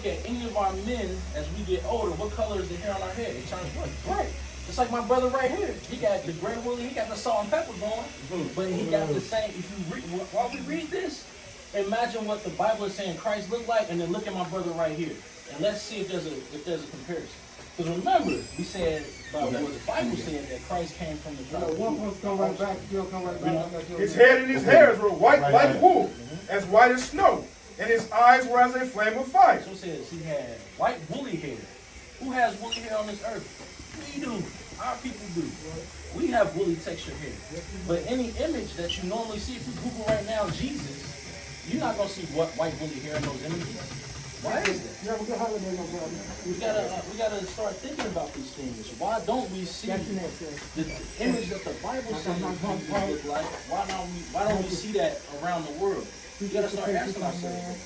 look at any of our men as we get older, what color is the hair on our head? It turns what? Bright. Just like my brother right here. He got the gray woolly, he got the salt and pepper going, but he got the same. If you read, while we read this, imagine what the Bible is saying Christ looked like, and then look at my brother right here, and let's see if there's a comparison. Because remember, we said what the Bible said that Christ came from the tribe. Come right back. His head and his hairs were white like wool, as white as snow, and his eyes were as a flame of fire. So it says he had white woolly hair. Who has woolly hair on this earth? We do. Our people do. We have woolly textured hair. But any image that you normally see, if you Google right now Jesus, you're not gonna see what white woolly hair in those images. Why is that? We gotta start thinking about these things. Why don't we see the image that the Bible says Jesus look like? Why don't we see that around the world? We gotta start asking ourselves.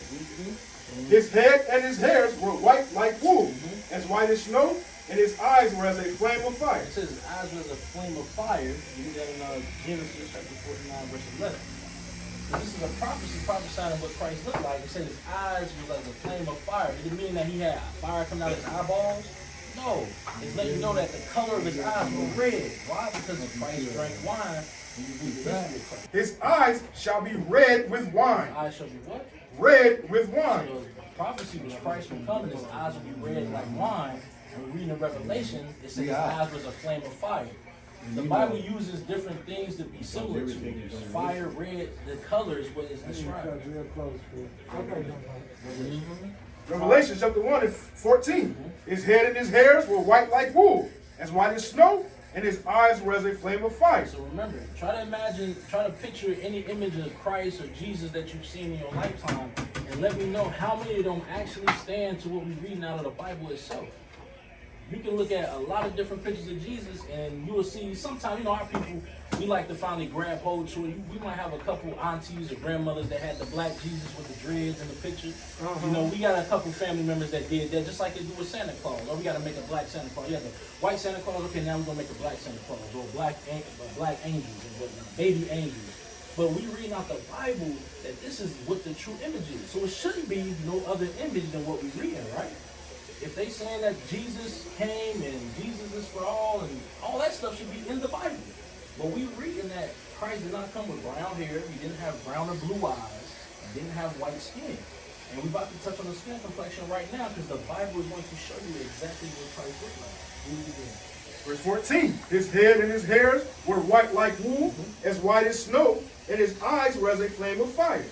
His head and his hairs were white like wool, as white as snow, and his eyes were as a flame of fire. It says his eyes were as a flame of fire. You read that in Genesis chapter 49, verse 11. So this is a prophecy prophesying of what Christ looked like. It said his eyes were like a flame of fire. It didn't mean that he had fire coming out of his eyeballs. No. It's letting you know that the color of his eyes were red. Why? Because Christ drank wine. His eyes shall be red with wine. His eyes shall be what? Red with wine. So the prophecy was Christ will come and his eyes will be red like wine. When we read in Revelation, it says his eyes was a flame of fire. The Bible uses different things to be similar to it. Fire, red, the color is what is described. Revelation chapter 1 and 14. His head and his hairs were white like wool, as white as snow, and his eyes were as a flame of fire. So remember, try to picture any image of Christ or Jesus that you've seen in your lifetime, and let me know how many of them actually stand to what we're reading out of the Bible itself. You can look at a lot of different pictures of Jesus, and you will see sometimes, our people, we like to finally grab hold to it. We might have a couple aunties or grandmothers that had the black Jesus with the dreads in the picture. We got a couple family members that did that, just like they do with Santa Claus. Or we got to make a black Santa Claus. You have the white Santa Claus, okay, now we're going to make a black Santa Claus, or black angels, and whatnot, baby angels. But we read out the Bible that this is what the true image is. So it shouldn't be no other image than what we read, right? If they saying that Jesus came and Jesus is for all and all that stuff should be in the Bible. But we reading that Christ did not come with brown hair, he didn't have brown or blue eyes, he didn't have white skin. And we're about to touch on the skin complexion right now because the Bible is going to show you exactly what Christ looked like. Read it again. Verse 14. His head and his hairs were white like wool, as white as snow, and his eyes were as a flame of fire.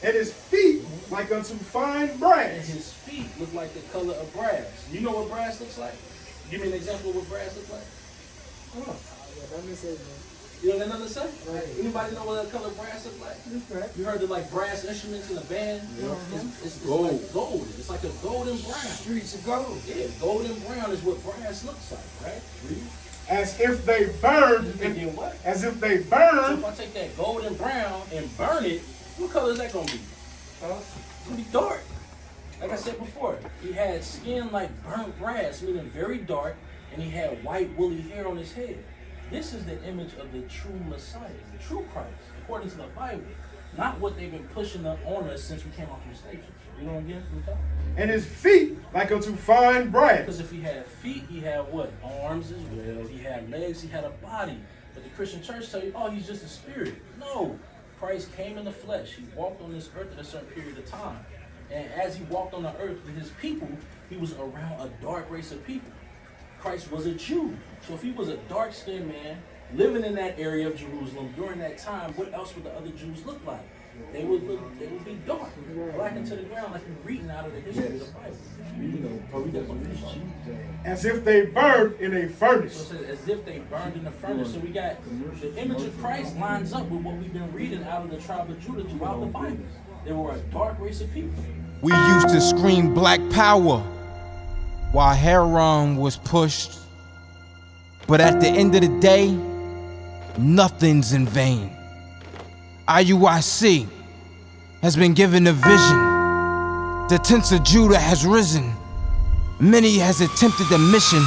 And his feet like unto fine brass. And his feet look like the color of brass. You know what brass looks like? Give me an example of what brass looks like. You don't got nothing to say? Right. Anybody know what color brass looks like? Right. You heard of like brass instruments in a band? It's gold. Like gold. It's like a golden brown. Streets of gold. Yeah, golden brown is what brass looks like, right? Read. As if they burned. What? As if they burned. So if I take that golden brown and burn it, what color is that going to be? It's going to be dark. Like I said before, he had skin like burnt brass, meaning very dark, and he had white woolly hair on his head. This is the image of the true Messiah, the true Christ, according to the Bible. Not what they've been pushing up on us since we came off from station. You know again from the top? And his feet like unto fine brass. Because if he had feet, he had what? Arms as well. He had legs, he had a body. But the Christian church tell you, oh, he's just a spirit. No. Christ came in the flesh. He walked on this earth at a certain period of time. And as he walked on the earth with his people, he was around a dark race of people. Christ was a Jew. So if he was a dark-skinned man living in that area of Jerusalem during that time, what else would the other Jews look like? They would be dark, black into the ground, like you're reading out of the history of the Bible. As if they burned in a furnace. So it says, as if they burned in a furnace. So we got the image of Christ lines up with what we've been reading out of the tribe of Judah throughout the Bible. They were a dark race of people. We used to scream black power while heroin was pushed. But at the end of the day, nothing's in vain. IUIC has been given a vision. The tents of Judah has risen. Many has attempted the mission.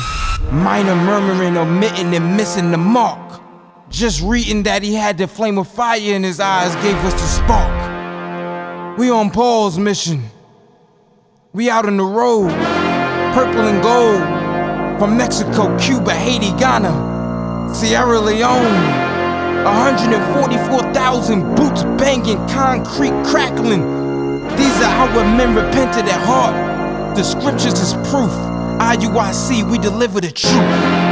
Minor murmuring, omitting, and missing the mark. Just reading that he had the flame of fire in his eyes gave us the spark. We on Paul's mission. We out on the road, purple and gold, from Mexico, Cuba, Haiti, Ghana, Sierra Leone. 144,000 boots banging, concrete crackling. These are our men repented at heart. The scriptures is proof. IUIC, we deliver the truth.